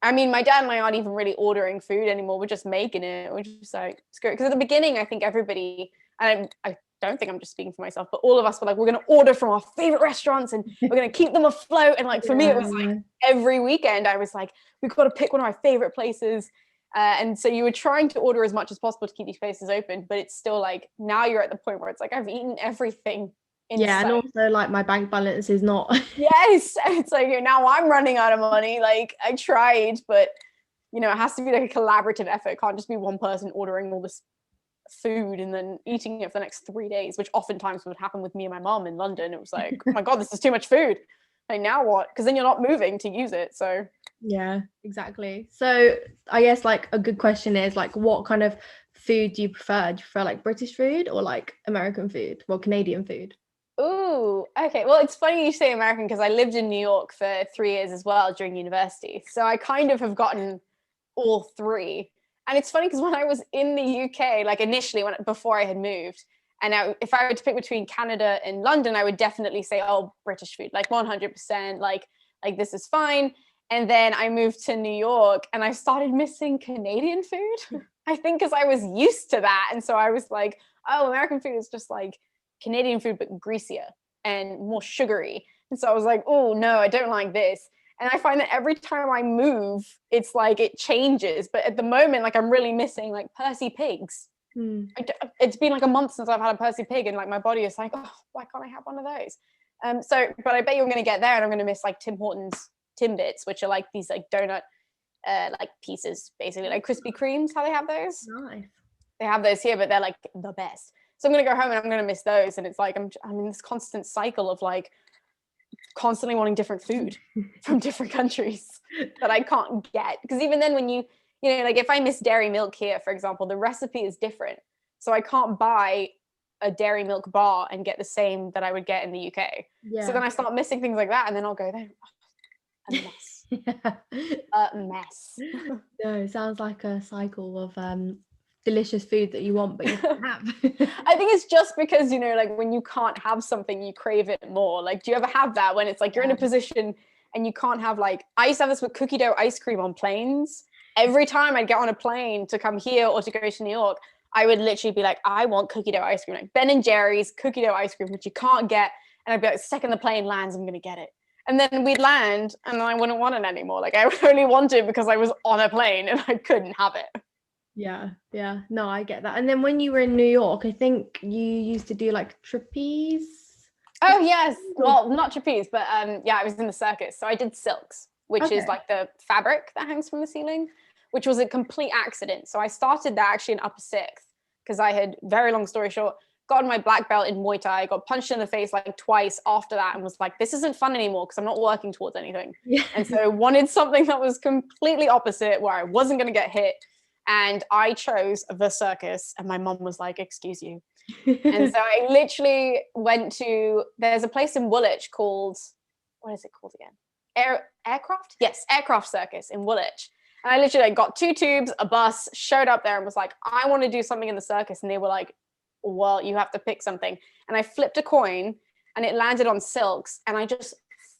I mean, my dad and I aren't even really ordering food anymore. We're just making it. We're just like, screw it. Because at the beginning, I think everybody, and I don't think I'm just speaking for myself, but all of us were like, we're going to order from our favorite restaurants and we're going to keep them afloat. And like, for me, it was like every weekend, I was like, we've got to pick one of our favorite places. And so you were trying to order as much as possible to keep these places open. But it's still like, now you're at the point where it's like, I've eaten everything. And also like my bank balance is not. Yes, it's like now I'm running out of money. Like, I tried, but it has to be like a collaborative effort. It can't just be one person ordering all this food and then eating it for the next 3 days, which oftentimes would happen with me and my mom in London. It was like, oh my god, this is too much food. Like, now what? Because then you're not moving to use it. So yeah, exactly. So I guess like a good question is like, what kind of food do you prefer? Do you prefer like British food or like American food? Well, Canadian food. Ooh, okay. Well, it's funny you say American, because I lived in New York for 3 years as well during university. So I kind of have gotten all three. And it's funny because when I was in the UK, like initially before I had moved, and if I were to pick between Canada and London, I would definitely say, oh, British food, like 100%, like this is fine. And then I moved to New York and I started missing Canadian food. I think because I was used to that. And so I was like, oh, American food is just like Canadian food, but greasier and more sugary. And so I was like, oh no, I don't like this. And I find that every time I move, it's like it changes. But at the moment, like I'm really missing like Percy pigs. It's been like a month since I've had a Percy pig, and like my body is like, oh, why can't I have one of those? But I bet you're going to get there, and I'm going to miss like Tim Hortons Timbits, which are like these like donut like pieces, basically like Krispy Kremes. How they have those? Nice. They have those here, but they're like the best. So I'm going to go home and I'm going to miss those. And it's like, I'm in this constant cycle of like constantly wanting different food from different countries that I can't get. Because even then when you like if I miss dairy milk here, for example, the recipe is different. So I can't buy a dairy milk bar and get the same that I would get in the UK. Yeah. So then I start missing things like that. And then I'll go there. A mess. A mess. No, it sounds like a cycle of delicious food that you want but you can't have. I think it's just because like when you can't have something you crave it more. Like, do you ever have that when it's like you're in a position and you can't have, like, I used to have this with cookie dough ice cream on planes. Every time I'd get on a plane to come here or to go to New York, I would literally be like, I want cookie dough ice cream, like Ben and Jerry's cookie dough ice cream, which you can't get. And I'd be like, the second the plane lands, I'm gonna get it. And then we'd land and then I wouldn't want it anymore. Like, I would only want it because I was on a plane and I couldn't have it. Yeah. No, I get that. And then when you were in New York, I think you used to do like trapeze. Oh yes, well, not trapeze, but I was in the circus, so I did silks, which is like the fabric that hangs from the ceiling. which was a complete accident. So I started that actually in upper sixth because I had, very long story short, gotten my black belt in Muay Thai, got punched in the face like twice after that and was like, this isn't fun anymore because I'm not working towards anything. Yeah. And so wanted something that was completely opposite where I wasn't going to get hit. And I chose the circus and my mom was like, excuse you. And so I literally went to, there's a place in Woolwich called, what is it called again? Aircraft? Yes, Aircraft Circus in Woolwich. And I literally like, got 2 tubes, a bus, showed up there and was like, I want to do something in the circus. And they were like, well, you have to pick something. And I flipped a coin and it landed on silks. And I just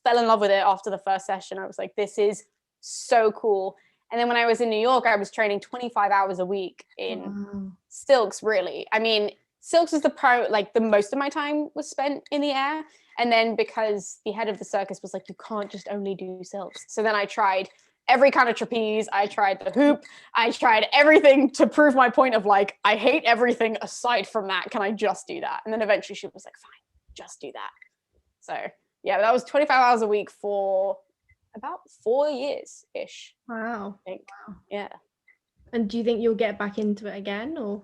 fell in love with it after the first session. I was like, this is so cool. And then when I was in New York, I was training 25 hours a week in silks, really. I mean, silks was the most of my time was spent in the air. And then because the head of the circus was like, you can't just only do silks. So then I tried every kind of trapeze. I tried the hoop. I tried everything to prove my point of like, I hate everything aside from that. Can I just do that? And then eventually she was like, fine, just do that. So yeah, that was 25 hours a week for about 4 years-ish. Wow. I think. Wow. Yeah. And do you think you'll get back into it again or?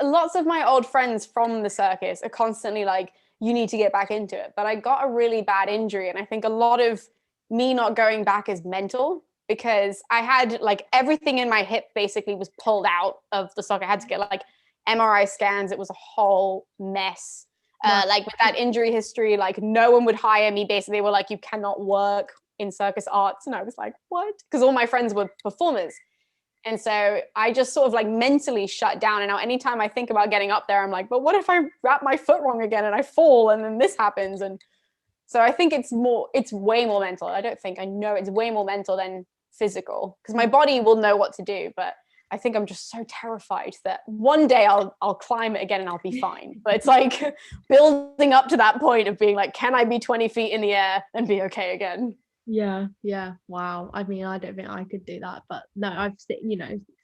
Lots of my old friends from the circus are constantly like, you need to get back into it. But I got a really bad injury. And I think a lot of me not going back is mental because I had like everything in my hip basically was pulled out of the sock. I had to get like MRI scans. It was a whole mess. Like with that injury history, like no one would hire me. Basically, they were like, you cannot work in circus arts. And I was like, what? Because all my friends were performers. And so I just sort of like mentally shut down. And now anytime I think about getting up there, I'm like, but what if I wrap my foot wrong again and I fall and then this happens? And so I think it's way more mental. I know it's way more mental than physical because my body will know what to do. But I think I'm just so terrified that one day I'll climb it again and I'll be fine. But it's like building up to that point of being like, can I be 20 feet in the air and be okay again? Yeah. Wow. I mean, I don't think I could do that, but no, I've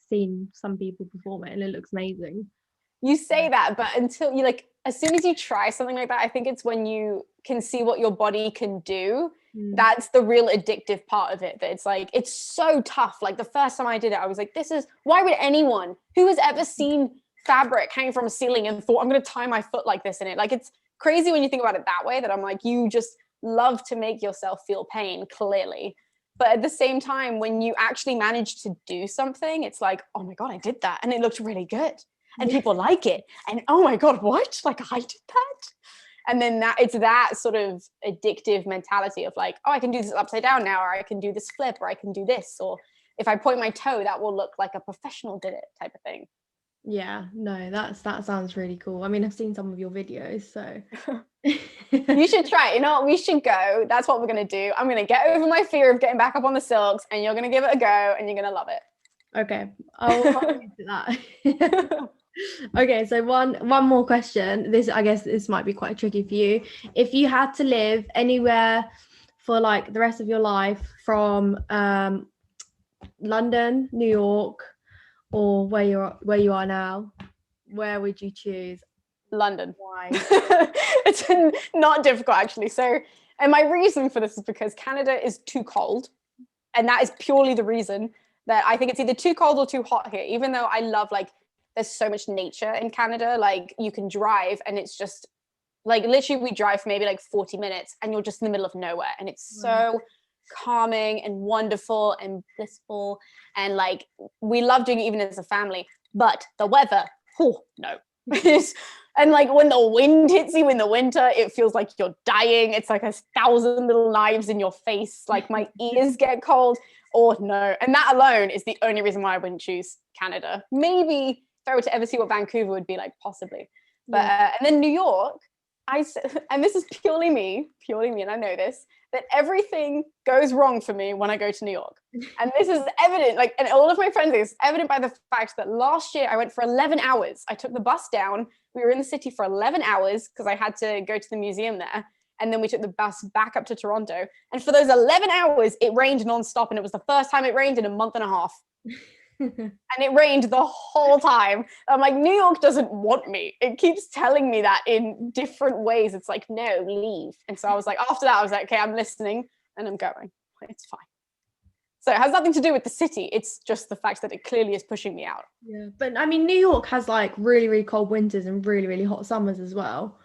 seen some people perform it and it looks amazing. You say that, but until you like, as soon as you try something like that, I think it's when you can see what your body can do. That's the real addictive part of it. That it's like, it's so tough. Like the first time I did it, I was like, why would anyone who has ever seen fabric hanging from a ceiling and thought, I'm going to tie my foot like this in it? Like, it's crazy when you think about it that way, that I'm like, you just love to make yourself feel pain, clearly. But at the same time, when you actually manage to do something, it's like, oh my God, I did that. And it looked really good. And people like it. And oh my God, what? Like I did that? And then it's that sort of addictive mentality of like, oh, I can do this upside down now, or I can do this flip, or I can do this. Or if I point my toe, that will look like a professional did it type of thing. Yeah, no, that sounds really cool. I mean, I've seen some of your videos, so. You should try it. You know what? We should go. That's what we're going to do. I'm going to get over my fear of getting back up on the silks and you're going to give it a go and you're going to love it. Okay. I'll do that. Okay, so one more question. I guess this might be quite tricky for you. If you had to live anywhere for like the rest of your life, from London, New York, or where you are now, where would you choose? London. Why? It's not difficult actually. So, and my reason for this is because Canada is too cold, and that is purely the reason that I think it's either too cold or too hot here. Even though I love, like, there's so much nature in Canada. Like, you can drive and it's just like, literally we drive for maybe like 40 minutes and you're just in the middle of nowhere, and it's so calming and wonderful and blissful, and like we love doing it even as a family. But the weather, oh no. And like when the wind hits you in the winter, it feels like you're dying. It's like 1,000 little knives in your face. Like my ears get cold. Oh no. And that alone is the only reason why I wouldn't choose Canada. Maybe if I were to ever see what Vancouver would be like, possibly. But and then New York, and this is purely me, and I know this, that everything goes wrong for me when I go to New York. And this is evident, like, and all of my friends, it's evident by the fact that last year I went for 11 hours. I took the bus down. We were in the city for 11 hours because I had to go to the museum there. And then we took the bus back up to Toronto. And for those 11 hours, it rained nonstop. And it was the first time it rained in a month and a half. And it rained the whole time. I'm like, New York doesn't want me. It keeps telling me that in different ways. It's like, no, leave. And so I was like, after that, I was like, okay, I'm listening and I'm going. It's fine. So it has nothing to do with the city. It's just the fact that it clearly is pushing me out. Yeah, but I mean, New York has like really, really cold winters and really, really hot summers as well.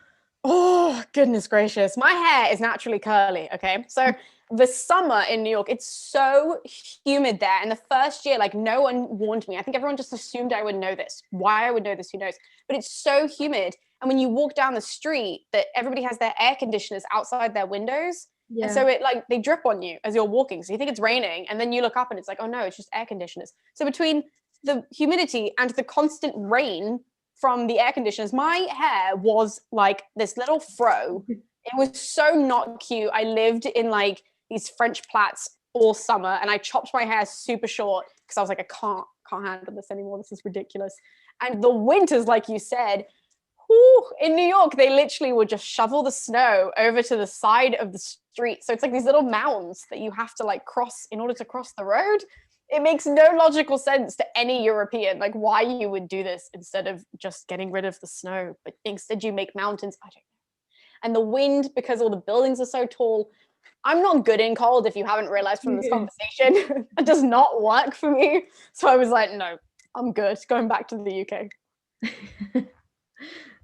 Oh, goodness gracious. My hair is naturally curly, okay? So the summer in New York, it's so humid there. And the first year, like no one warned me. I think everyone just assumed I would know this. Why I would know this, who knows? But it's so humid. And when you walk down the street, that everybody has their air conditioners outside their windows. Yeah. And so it like they drip on you as you're walking. So you think it's raining and then you look up and it's like, oh no, it's just air conditioners. So between the humidity and the constant rain from the air conditioners, my hair was like this little fro. It was so not cute. I lived in like these French plaits all summer and I chopped my hair super short because I was like, I can't handle this anymore. This is ridiculous. And the winters, like you said, in New York, they literally would just shovel the snow over to the side of the street. So it's like these little mounds that you have to like cross in order to cross the road. It makes no logical sense to any European, like why you would do this instead of just getting rid of the snow. But instead you make mountains. I don't know. And the wind, because all the buildings are so tall. I'm not good in cold, if you haven't realized from this conversation. It does not work for me. So I was like, no, I'm good. Going back to the UK.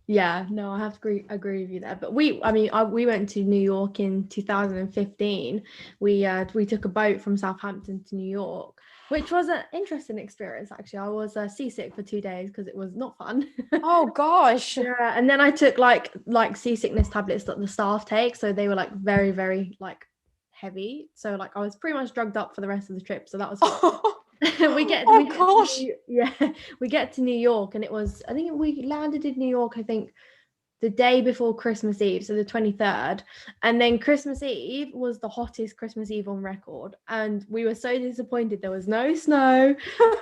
Yeah, no, I have to agree with you there. But we went to New York in 2015. We took a boat from Southampton to New York, which was an interesting experience, actually. I was seasick for 2 days because it was not fun. Oh gosh. Yeah, and then I took like seasickness tablets that the staff take, so they were like very, very like heavy. So like I was pretty much drugged up for the rest of the trip. So that was we get to New York, and I think we landed in New York, I think the day before Christmas Eve, so the 23rd, and then Christmas Eve was the hottest Christmas Eve on record, and we were so disappointed. There was no snow.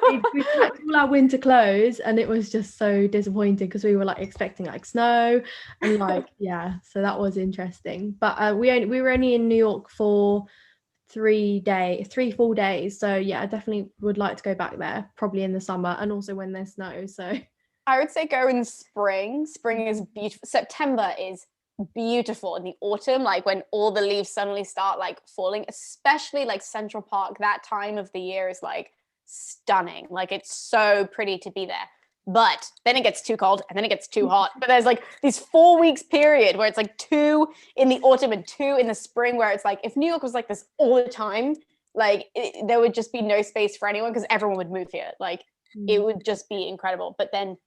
we packed all our winter clothes, and it was just so disappointing because we were like expecting like snow and like so that was interesting. But we were only in New York for 3 full days, so yeah, I definitely would like to go back there, probably in the summer and also when there's snow. So I would say go in spring. Spring is beautiful. September is beautiful. In the autumn, like when all the leaves suddenly start like falling, especially like Central Park, that time of the year is like stunning. Like it's so pretty to be there. But then it gets too cold and then it gets too hot. But there's like these 4 weeks period where it's like 2 in the autumn and 2 in the spring, where it's like if New York was like this all the time, like there would just be no space for anyone because everyone would move here. Like it would just be incredible. But then,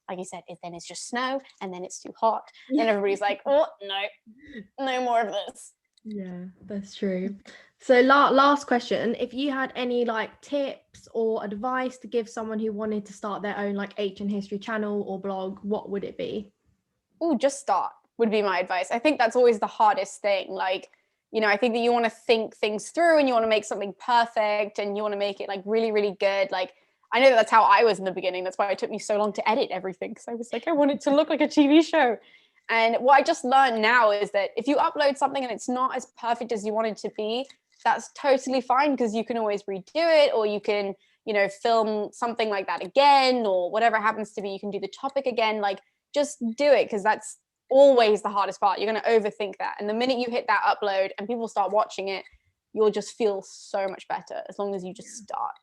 like you said, then it's just snow and then it's too hot. And everybody's like, oh, no more of this. Yeah, that's true. So last question, if you had any like tips or advice to give someone who wanted to start their own like ancient history channel or blog, what would it be? Oh, just start would be my advice. I think that's always the hardest thing. Like, you know, I think that you want to think things through and you want to make something perfect and you want to make it like really, really good. Like, I know that's how I was in the beginning. That's why it took me so long to edit everything, because I was like, I want it to look like a TV show. And what I just learned now is that if you upload something and it's not as perfect as you want it to be, that's totally fine, because you can always redo it, or you can, you know, film something like that again, or whatever happens to be, you can do the topic again. Like, just do it, because that's always the hardest part. You're going to overthink that. And the minute you hit that upload and people start watching it, you'll just feel so much better as long as you just start.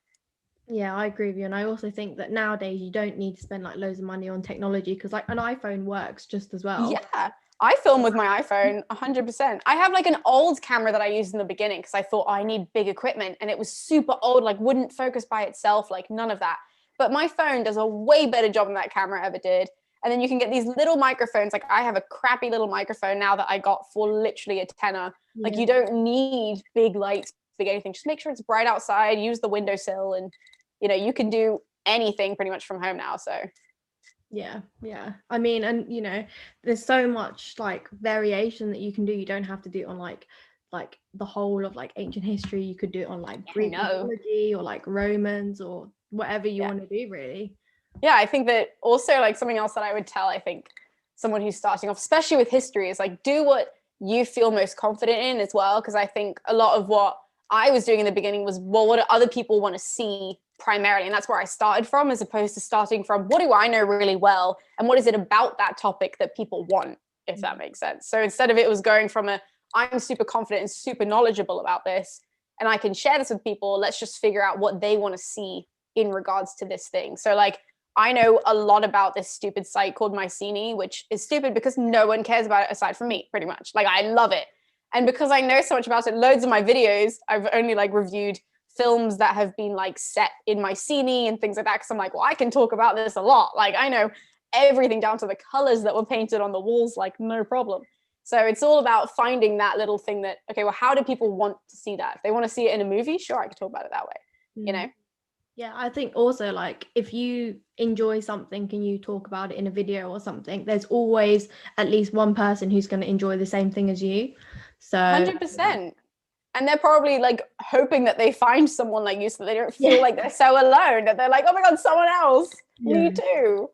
Yeah, I agree with you. And I also think that nowadays you don't need to spend like loads of money on technology, because like an iPhone works just as well. Yeah, I film with my iPhone 100%. I have like an old camera that I used in the beginning because I thought, I need big equipment, and it was super old, like wouldn't focus by itself, like none of that. But my phone does a way better job than that camera ever did. And then you can get these little microphones. Like I have a crappy little microphone now that I got for literally a tenner. Yeah. Like you don't need big lights, big anything. Just make sure it's bright outside, use the windowsill, and you know, you can do anything pretty much from home now. So yeah, I mean, and you know, there's so much like variation that you can do. You don't have to do it on like the whole of like ancient history. You could do it on like Greek mythology or like Romans or whatever you want to do, really. Yeah, I think that also like something else that I would tell, I think, someone who's starting off, especially with history, is like do what you feel most confident in as well. Because I think a lot of what I was doing in the beginning was, well, what do other people want to see primarily? And that's where I started from, as opposed to starting from what do I know really well and what is it about that topic that people want, if that makes sense. So instead of it was going from I'm super confident and super knowledgeable about this, and I can share this with people. Let's just figure out what they want to see in regards to this thing. So like, I know a lot about this stupid site called Moaninc, which is stupid because no one cares about it aside from me, pretty much. Like, I love it. And because I know so much about it, loads of my videos, I've only like reviewed films that have been like set in Moaninc and things like that. Cause I'm like, well, I can talk about this a lot. Like, I know everything down to the colors that were painted on the walls, like no problem. So it's all about finding that little thing that, okay, well, how do people want to see that? If they want to see it in a movie, sure, I can talk about it that way, you know? Yeah, I think also like if you enjoy something and you talk about it in a video or something, there's always at least one person who's going to enjoy the same thing as you. So 100%. And they're probably like hoping that they find someone like you so they don't feel like they're so alone, that they're like, oh my God, someone else, me too.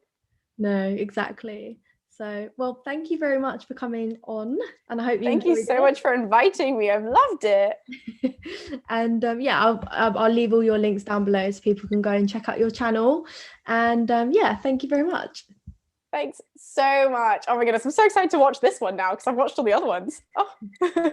No, exactly. So, well, thank you very much for coming on, and I hope you thank you so much for inviting me. I've loved it. And yeah, I'll leave all your links down below so people can go and check out your channel. And yeah, thank you very much. Thanks so much. Oh my goodness, I'm so excited to watch this one now because I've watched all the other ones. Oh.